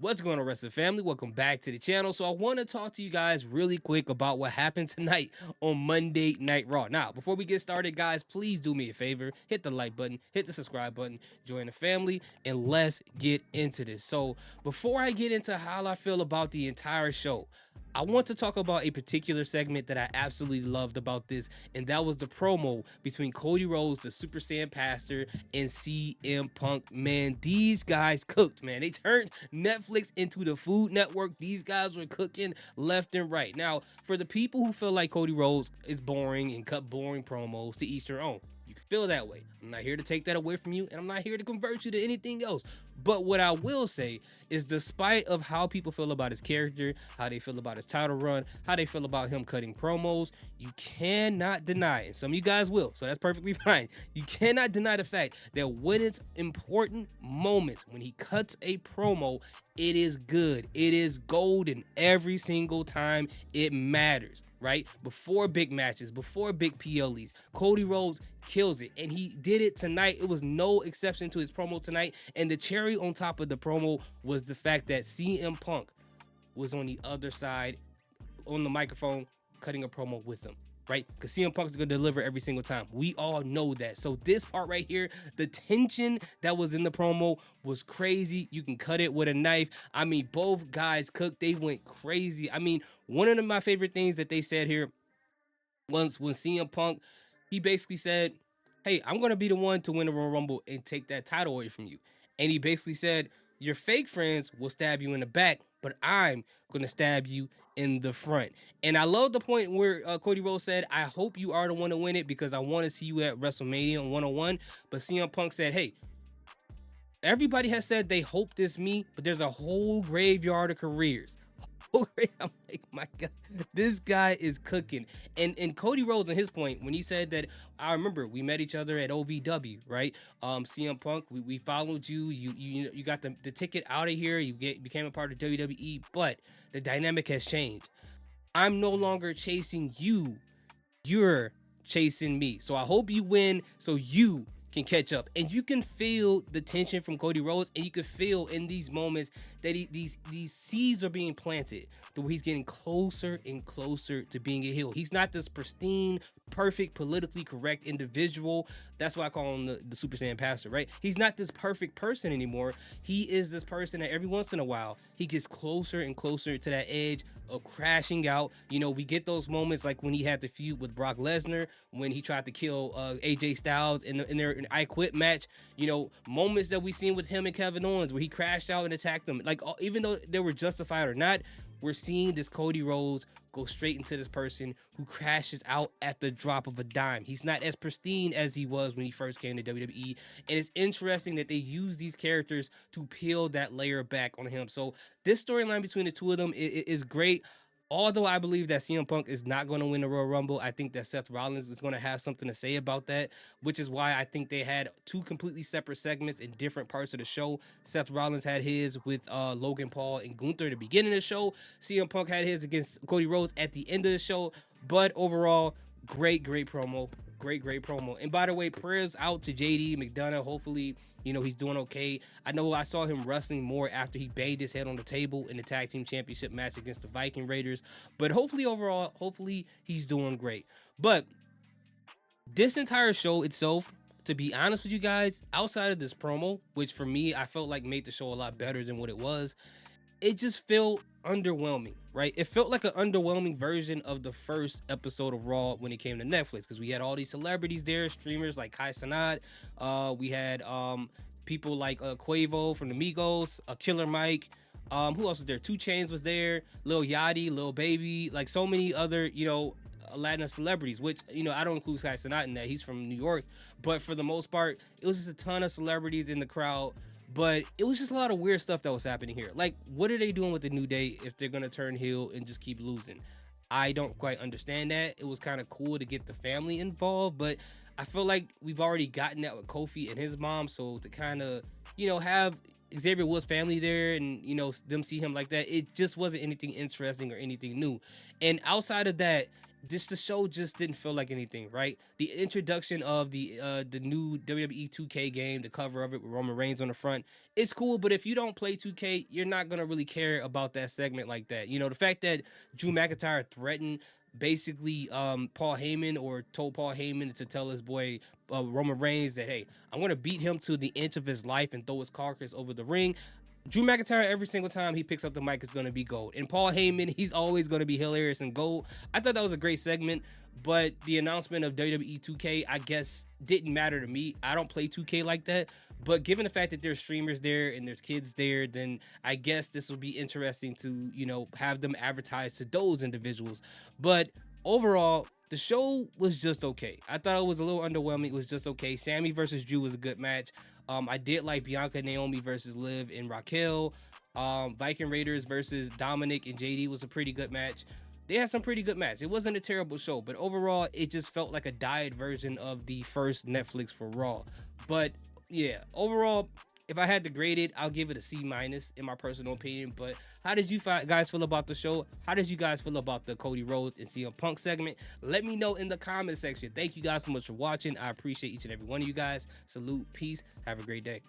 What's going on, wrestling family? Welcome back to the channel. So I want to talk to you guys really quick about what happened tonight on Monday Night Raw. Now, before we get started, guys, please do me a favor. Hit the like button, hit the subscribe button, join the family, and let's get into this. So before I get into how I feel about the entire show, I want to talk about a particular segment that I absolutely loved about this, and that was the promo between Cody Rhodes, the Super Saiyan Pastor, and CM Punk. Man, these guys cooked, man. They turned Netflix into the Food Network. These guys were cooking left and right. Now, for the people who feel like Cody Rhodes is boring and cut boring promos, to each their own. You can feel that way. I'm not here to take that away from you, and I'm not here to convert you to anything else. But what I will say is, despite of how people feel about his character, how they feel about his title run, how they feel about him cutting promos, you cannot deny, and some of you guys will, so that's perfectly fine. You cannot deny the fact that when it's important moments, when he cuts a promo, it is good. It is golden every single time. It matters, right? Before big matches, before big PLEs, Cody Rhodes kills it, and he did it tonight. It was no exception to his promo tonight, and the cherry on top of the promo was the fact that CM Punk was on the other side on the microphone cutting a promo with him, right? Because CM Punk is going to deliver every single time. We all know that. So this part right here, the tension that was in the promo was crazy. You can cut it with a knife. I mean, both guys cooked. They went crazy. I mean, one of my favorite things that they said here once when CM Punk, he basically said, hey, I'm going to be the one to win the Royal Rumble and take that title away from you. And he basically said, your fake friends will stab you in the back, but I'm going to stab you in the front. And I love the point where Cody Rhodes said, I hope you are the one to win it because I want to see you at WrestleMania 101. But CM Punk said, hey, everybody has said they hope this me, but there's a whole graveyard of careers. I'm like, my God, this guy is cooking. And Cody Rhodes, on his point, when he said that, I remember we met each other at OVW, right? CM Punk, we followed you. You got the ticket out of here. You became a part of WWE, but the dynamic has changed. I'm no longer chasing you. You're chasing me. So I hope you win so you can catch up. And you can feel the tension from Cody Rhodes, and you can feel in these moments that these seeds are being planted, the way he's getting closer and closer to being a heel. He's not this pristine, perfect, politically correct individual. That's why I call him the Super Saiyan Pastor, right? He's not this perfect person anymore. He is this person that every once in a while, he gets closer and closer to that edge of crashing out. You know, we get those moments like when he had the feud with Brock Lesnar, when he tried to kill AJ Styles in their I Quit match. You know, moments that we seen with him and Kevin Owens where he crashed out and attacked them. Like, even though they were justified or not, we're seeing this Cody Rhodes go straight into this person who crashes out at the drop of a dime. He's not as pristine as he was when he first came to WWE. And it's interesting that they use these characters to peel that layer back on him. So this storyline between the two of them is great. Although I believe that CM Punk is not going to win the Royal Rumble, I think that Seth Rollins is going to have something to say about that, which is why I think they had two completely separate segments in different parts of the show. Seth Rollins had his with Logan Paul and Gunther at the beginning of the show. CM Punk had his against Cody Rhodes at the end of the show. But overall, great promo. Great promo. And by the way, prayers out to JD McDonough. Hopefully, you know, he's doing okay. I know I saw him wrestling more after he banged his head on the table in the tag team championship match against the Viking Raiders. But hopefully, overall, hopefully he's doing great. But this entire show itself, to be honest with you guys, outside of this promo, which for me, I felt like made the show a lot better than what it was, it just felt underwhelming, right? It felt like an underwhelming version of the first episode of Raw when it came to Netflix, because we had all these celebrities there, streamers like Kai Cenat, we had people like Quavo from the Migos, Killer Mike, who else was there? 2 Chainz was there, Lil Yachty, Lil Baby, like so many other, you know, Latin celebrities, which, you know, I don't include Kai Cenat in that, he's from New York, but for the most part, it was just a ton of celebrities in the crowd. But it was just a lot of weird stuff that was happening here. Like, what are they doing with the New Day if they're going to turn heel and just keep losing? I don't quite understand that. It was kind of cool to get the family involved, but I feel like we've already gotten that with Kofi and his mom. So to kind of, you know, have Xavier Woods' family there and, you know, them see him like that, it just wasn't anything interesting or anything new. And outside of that, the show just didn't feel like anything, right? The introduction of the new WWE 2K game, the cover of it with Roman Reigns on the front, it's cool. But if you don't play 2K, you're not gonna really care about that segment like that. You know, the fact that Drew McIntyre threatened basically Paul Heyman, or told Paul Heyman to tell his boy Roman Reigns that, hey, I'm gonna beat him to the inch of his life and throw his carcass over the ring. Drew McIntyre, every single time he picks up the mic, is going to be gold. And Paul Heyman, he's always going to be hilarious and gold. I thought that was a great segment, but the announcement of WWE 2K, I guess, didn't matter to me. I don't play 2K like that. But given the fact that there's streamers there and there's kids there, then I guess this will be interesting to, you know, have them advertise to those individuals. But overall, the show was just okay. I thought it was a little underwhelming. It was just okay. Sammy versus Drew was a good match. I did like Bianca Naomi versus Liv and Raquel. Viking Raiders versus Dominic and JD was a pretty good match. They had some pretty good match. It wasn't a terrible show, but overall, it just felt like a diet version of the first Netflix for Raw. But yeah, overall, if I had to grade it, I'll give it a C- in my personal opinion. But how did you guys feel about the show? How did you guys feel about the Cody Rhodes and CM Punk segment? Let me know in the comment section. Thank you guys so much for watching. I appreciate each and every one of you guys. Salute, peace, have a great day.